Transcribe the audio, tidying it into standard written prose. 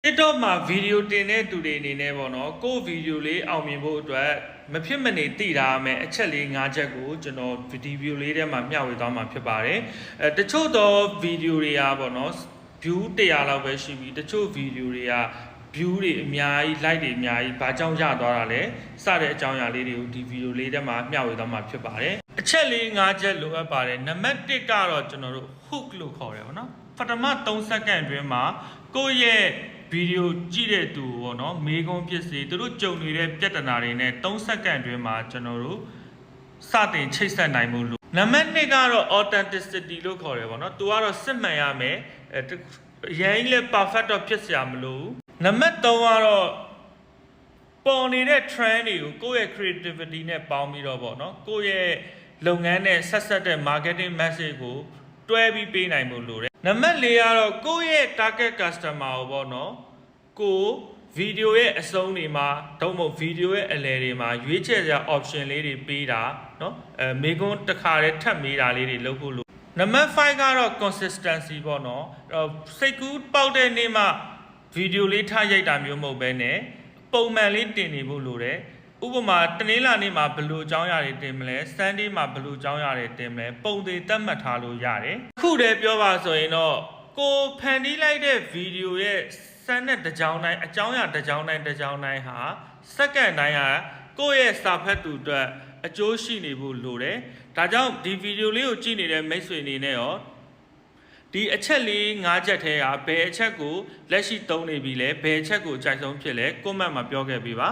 TikTok မှာဗီဒီယိုတင်တဲ့သူတွေအနေနဲ့ပေါ့နော်ကိုဗီဒီယိုလေးအောင်မြင်ဖို့အတွက်မဖြစ်မနေသိထားရမယ်အချက်လေး၅ချက်ကိုကျွန်တော်ဗီဒီယိုလေးထဲမှာမျှဝေသွားမှာဖြစ်ပါတယ်တချို့သောဗီဒီယိုတွေကပေါ့နော် view 100လောက်ပဲရှိပြီးတချို့ဗီဒီယိုတွေက view တွေအများကြီး like တွေအများကြီးဘာကြောင့်ရသွားတာလဲစတဲ့အကြောင်းအရာလေးတွေကိုဒီဗီဒီယိုလေးထဲမှာမျှဝေသွားမှာဖြစ်ပါတယ်အချက်လေး၅ချက်လိုအပ်ပါတယ်နံပါတ်1ကတော့ကျွန်တော်တို့ hook လို့ခေါ်တယ်ပေါ့နော်ပထမ3စက္ကန့်အတွင်းမှာကိုယ့်ရဲ့ဗီဒီယိုကြည့်တဲ့သူပေါ့နော်မေးခွန်းဖြစ်စေသူတို့ကြုံနေတဲ့ပြဿနာတွေနဲ့3စက္ကန့်အတွင်းမှာကျွန်တော်တို့စတင်ချိတ်ဆက်နိုင်မှုလို့နံပါတ်2ကတော့ authenticity လို့ခေါ်တယ်ပေါ့နော်သူကတော့စစ်မှန်ရမယ်ရရင်လည်း perfect တော့ဖြစ်စရာမလိုဘူးနံပါတ်3ကတော့ပေါ်နေတဲ့ trend တွေကိုယ့်ရဲ့ creativity နဲ့ပေါင်းပြီးတော့ပေါ့နော်ကိုယ့်ရဲ့လုပ်ငန်းနဲ့ဆက်ဆက်တဲ့ marketing message ကိုတွဲပြီးပေးနိုင်ဖို့လိုတယ်နံပါတ်4ကတော့ကိုယ့်ရဲ့ target customer ကိုပေါ့နော်ကိုဗီဒီယိုရဲ့အဆုံးတွေမှာတော့မဟုတ်ဗီဒီယိုရဲ့အလယ်တွေမှာရွေးချယ်စရာ option လေးတွေပေးတာเนาะမေကွန်းတစ်ခါတည်းထပ်မေးတာလေးတွေလုပ်ဖို့လိုနံပါတ်5ကတော့ consistency ပေါ့နော်စိတ်ကူးပေါက်တဲ့နေ့မှာဗီဒီယိုလေးထားရိုက်တာမျိုးမဟုတ်ဘဲနဲ့ပုံမှန်လေးတင်နေဖို့လိုတယ်ဥပမာတနင်္လာနေ့မှာဘယ်လိုအကြောင်းအရာတွေတင်မလဲ Sunday မှာဘယ်လိုအကြောင်းအရာတွေတင်မလဲပုံသေးသတ်မှတ်ထားလို့ရတယ်အခုတည်းပြောပါဆိုရင်တော့ကိုဖန်တီးလိုက်တဲ့ဗီဒီယိုရဲ့စမ်းတဲ့တစ်ကြောင်းတိုင်းအကြောင်းအရာတစ်ကြောင်းတိုင်းဟာစက္ကန့်တိုင်းဟာကိုယ့်ရဲ့စာဖတ်သူအတွက်အကျိုးရှိနေဖို့လိုတယ်ဒါကြောင့်ဒီဗီဒီယိုလေးကိုကြည့်နေတဲ့မိတ်ဆွေအနေနဲ့ရောဒီအချက်လေး၅ချက်ထဲကဘယ်အချက်ကိုလက်ရှိသုံးနေပြီလဲဘယ်အချက်ကိုအကြိုက်ဆုံးဖြစ်လဲ comment မှာပြောခဲ့ပေးပါ